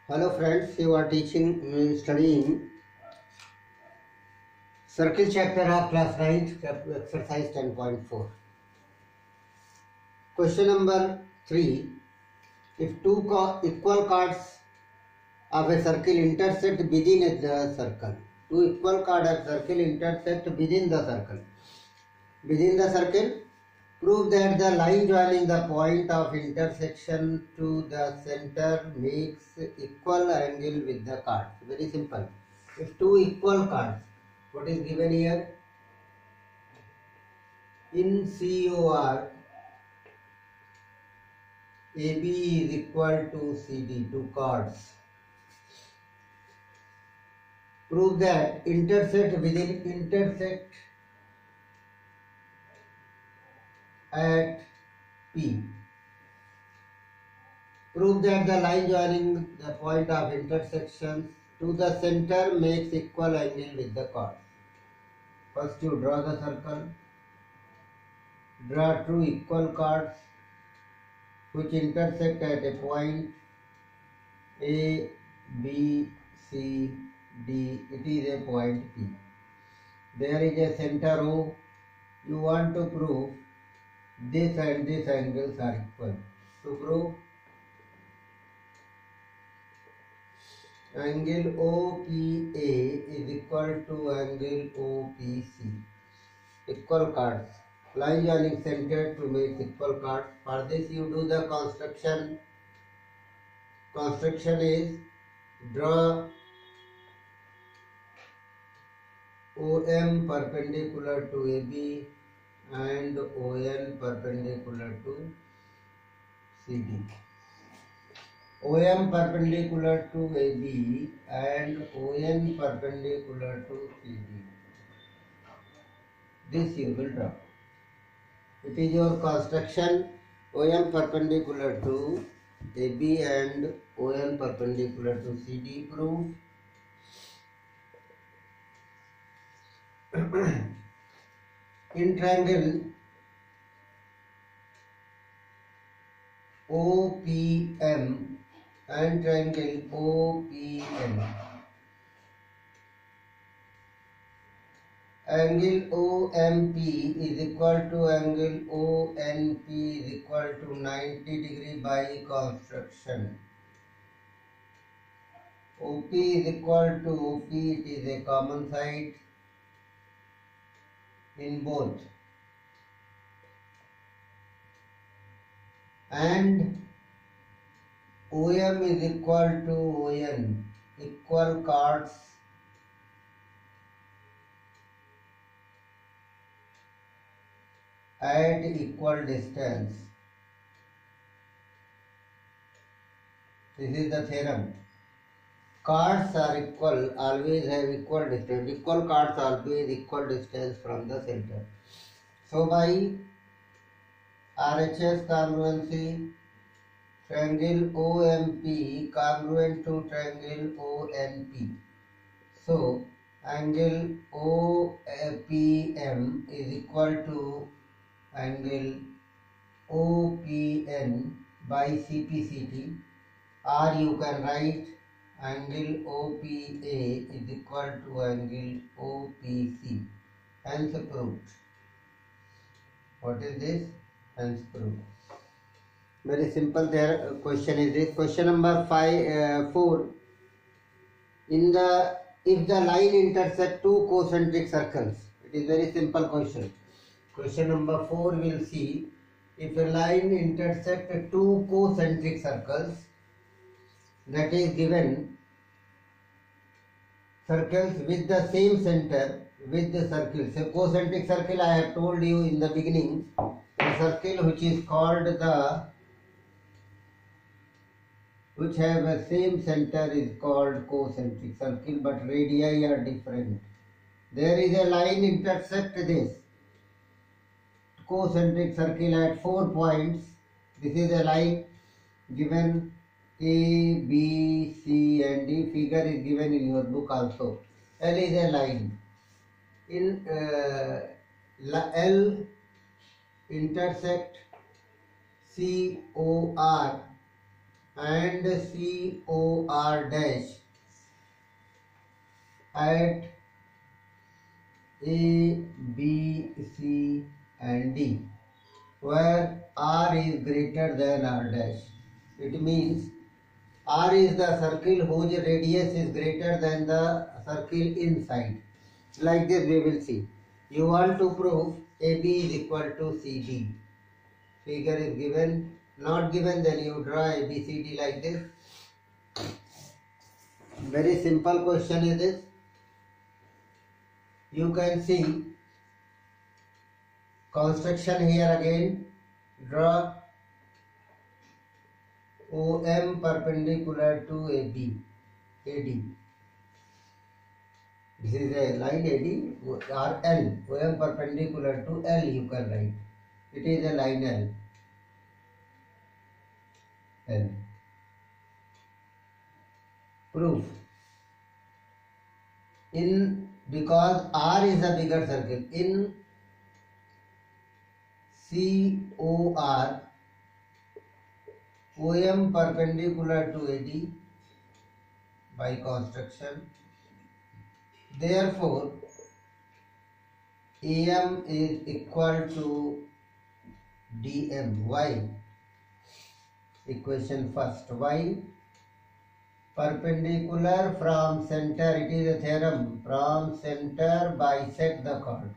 Hello friends, you are studying circle chapter of class 9th, exercise 10.4. Question number 3. If two equal chords of a circle intersect within the circle. Two equal chords of circle intersect within the circle. Within the circle, prove that the line joining the point of intersection to the center makes equal angle with the chords. Very simple. If two equal chords, what is given here? In COR, AB is equal to CD, two chords. Prove that intersect at P. Prove that the line joining the point of intersection to the center makes equal angle with the chords. First you draw the circle. Draw two equal chords which intersect at a point A, B, C, D. It is a point P. There is a center O. You want to prove this and this angles are equal. To prove, angle OPA is equal to angle OPC. Equal chords. Line joining center to make equal chords. For this you do the construction. Construction is draw OM perpendicular to AB and ON perpendicular to CD. OM perpendicular to AB and ON perpendicular to CD. This you will draw. It is your construction. OM perpendicular to AB and ON perpendicular to CD proved. In triangle OPM and triangle OPN, angle OMP is equal to angle ONP is equal to 90 degree by construction. OP is equal to OP, it is a common side in both, and OM is equal to ON, equal chords at equal distance. This is the theorem. Chords are equal, always have equal distance. Equal chords always equal distance from the center. So by RHS congruency, triangle OMP congruent to triangle ONP. So angle OPM is equal to angle OPN by CPCT, or you can write angle OPA is equal to angle OPC. Hence proved. What is this? Hence proved. Very simple there. Question is this. Question number 4. If the line intersect two concentric circles, it is very simple question. Question number 4 will see if a line intersect two concentric circles, that is given circles with the same center with the circles. A concentric circle, I have told you in the beginning, a circle which is called which have a same center is called concentric circle, but radii are different. There is a line intersect this concentric circle at 4 points. This is a line given A, B, C and D. Figure is given in your book also. L is a line. In L intersect COR and COR dash at A, B, C and D, where R is greater than R dash. It means R is the circle whose radius is greater than the circle inside. Like this we will see. You want to prove AB is equal to CD. Figure is given, not given, then you draw ABCD like this. Very simple question is this. You can see construction here again. Draw OM perpendicular to AD. This is a line AD or L. OM perpendicular to L you can write. It is a line L. Proof. Because R is a bigger circle, in COR, OM perpendicular to AD by construction. Therefore, AM is equal to DM. Why? Equation first. Why? Perpendicular from center, it is a theorem, from center bisect the chord.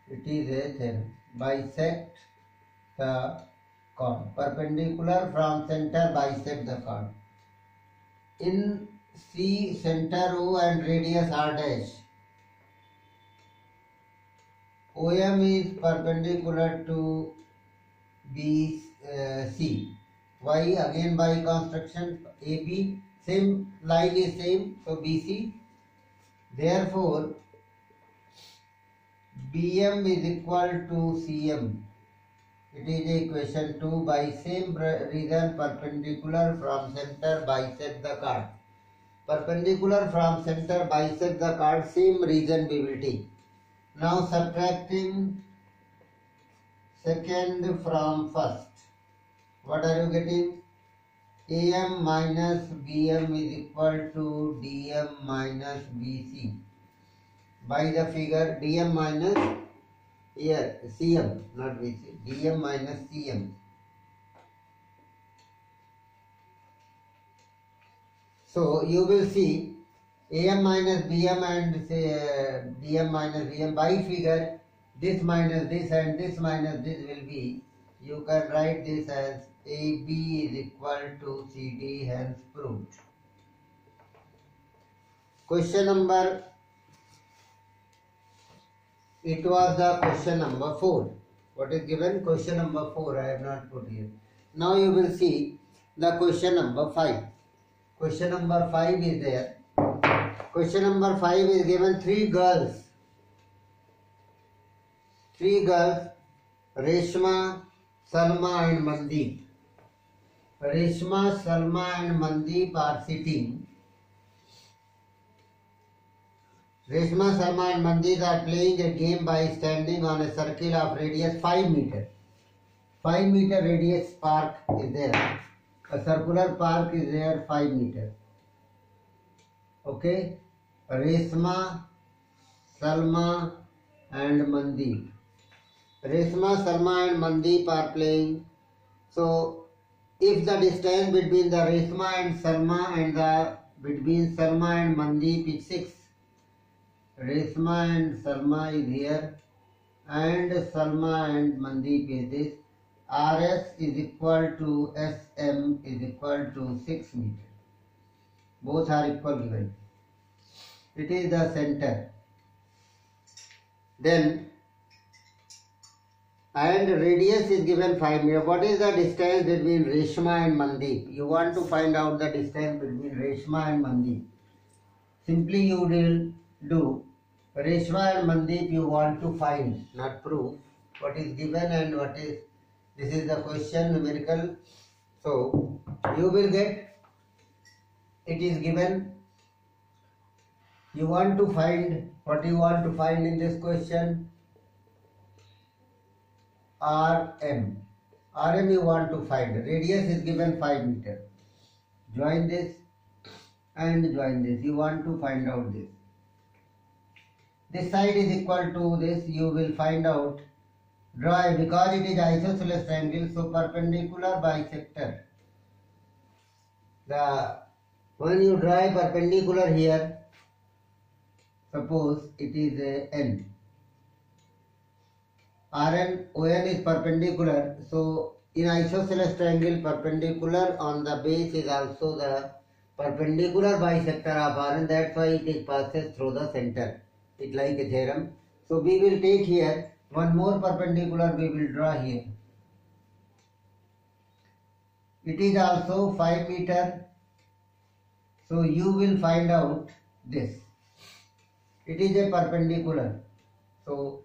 It is a theorem, bisect the chord. Perpendicular from center bisect the chord. In C, center O and radius R dash, OM is perpendicular to BC. Why? Again by construction, AB, same line is same, so BC. Therefore, BM is equal to CM. It is equation 2 by same reason, perpendicular from center bisect the chord. Perpendicular from center bisect the chord, same reason we will take. Now subtracting second from first. What are you getting? AM minus BM is equal to DM minus BC. By the figure DM minus, here CM, not BC, DM minus CM. So you will see AM minus BM and DM minus BM by figure, this minus this and this minus this will be, you can write this as AB is equal to CD, hence proved. Question number, it was the question number 4. What is given? Question number 4, I have not put here. Now you will see the question number 5. Question number 5 is there. Question number 5 is given 3 girls. 3 girls, Reshma, Salma and Mandeep. Reshma, Salma and Mandeep are sitting. Reshma, Salma and Mandeep are playing a game by standing on a circle of radius 5 meter. 5 meter radius park is there. A circular park is there 5 meter. Okay. Reshma, Salma and Mandeep. Reshma, Salma and Mandeep are playing. So, if the distance between the Reshma and Salma and between Salma and Mandeep is 6, Reshma and Salma is here and Salma and Mandeep is this. RS is equal to SM is equal to 6 meter. Both are equal given. It is the center. Then, and radius is given 5 meter. What is the distance between Reshma and Mandeep? You want to find out the distance between Reshma and Mandeep. Simply you will do Reshma and Mandeep you want to find, not prove. What is given and what is, this is the question numerical. So, you will get, it is given. You want to find, what you want to find in this question? RM. RM you want to find. Radius is given 5 meter. Join this and join this. You want to find out this. This side is equal to this. You will find out. Draw, because it is isosceles triangle, so perpendicular bisector. When you draw a perpendicular here, suppose it is a N. Rn, ON is perpendicular, so in isosceles triangle, perpendicular on the base is also the perpendicular bisector of Rn. That's why it is passes through the center. It like a theorem. So we will take here one more perpendicular. We will draw here. It is also 5 meter. So you will find out this. It is a perpendicular. So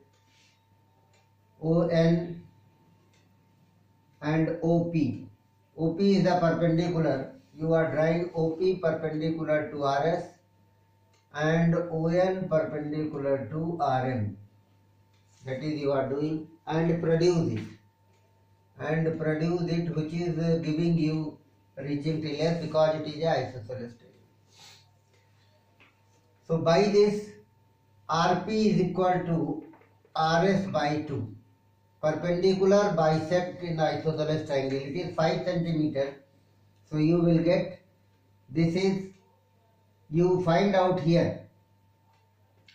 ON and OP. OP is the perpendicular. You are drawing OP perpendicular to RS and ON perpendicular to RM. That is you are doing, and produce it. And produce it, which is giving you reaching till S, because it is a isosceles triangle. So by this, RP is equal to RS by 2. Perpendicular bisect in isosceles triangle. It is 5 centimeter. So you will get, this is, you find out here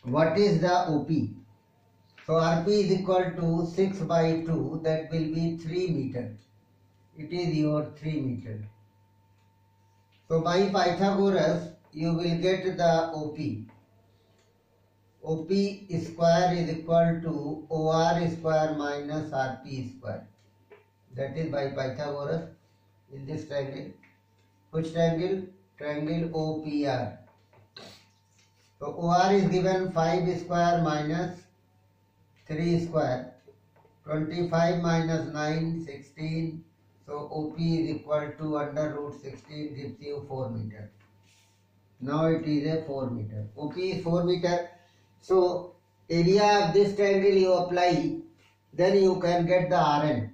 what is the OP. So RP is equal to 6 by 2, that will be 3 meter. It is your 3 meter. So by Pythagoras, you will get the OP. OP square is equal to OR square minus RP square. That is by Pythagoras in this triangle. Which triangle? Triangle OPR. So OR is given 5 square minus 3 square. 25 minus 9, 16. So OP is equal to under root 16, gives you 4 meter. Now it is a 4 meter. OP is 4 meter. So area of this triangle you apply, then you can get the Rn.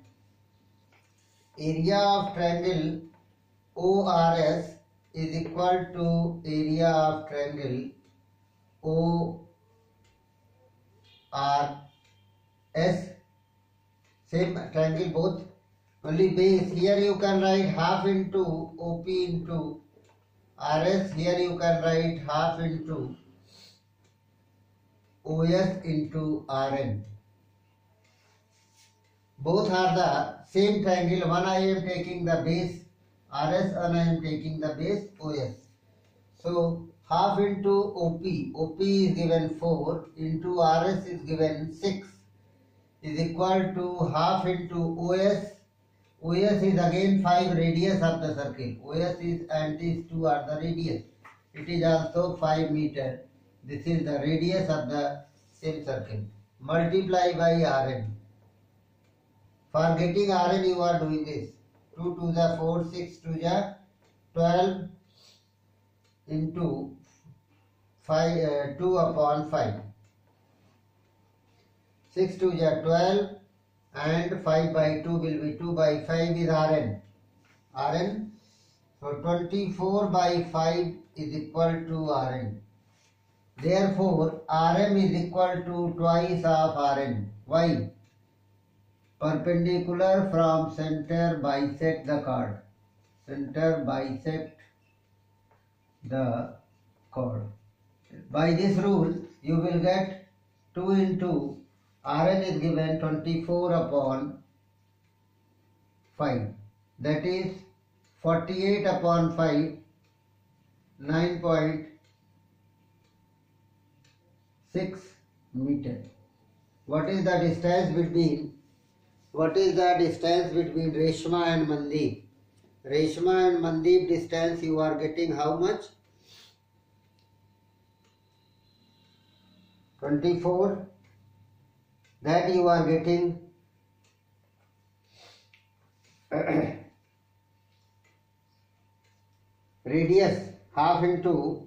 Area of triangle ORS is equal to area of triangle ORS. Same triangle both. Only base. Here you can write half into OP into RS. Here you can write half into OS into Rn. Both are the same triangle. One I am taking the base RS and I am taking the base OS. So half into OP. OP is given 4 into RS is given 6 is equal to half into OS. OS is again 5 radius of the circle. OS is, and these two are the radius. It is also 5 meter. This is the radius of the same circle. Multiply by Rn. For getting Rn, you are doing this. 2 to the 4, 6 to the 12 into 5, 2 upon 5. 6 to the 12 and 5 by 2 will be 2 by 5 is Rn. Rn. So 24 by 5 is equal to Rn. Therefore, Rm is equal to twice of Rn. Why? Perpendicular from center bisect the chord. Center bisect the chord. By this rule, you will get 2 into Rn is given 24 upon 5. That is 48 upon 5, 9.6 meter. What is the distance between Reshma and Mandeep? Reshma and Mandeep distance you are getting how much? 24. That you are getting radius half into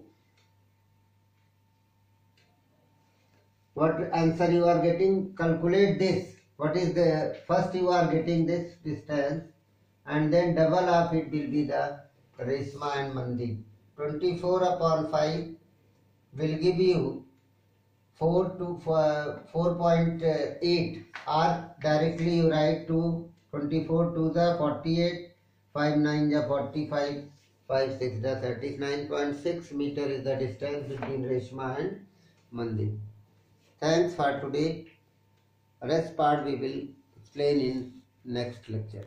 what answer you are getting. Calculate this. what is the, first you are getting this distance and then double of it will be the Reshma and Mandir. 24 upon 5 will give you 4.8, or directly you write to 24 to the 48, 5 9 the 45, 5 6 the 39.6 meter is the distance between Reshma and Mandir. Thanks for today. Rest part we will explain in next lecture.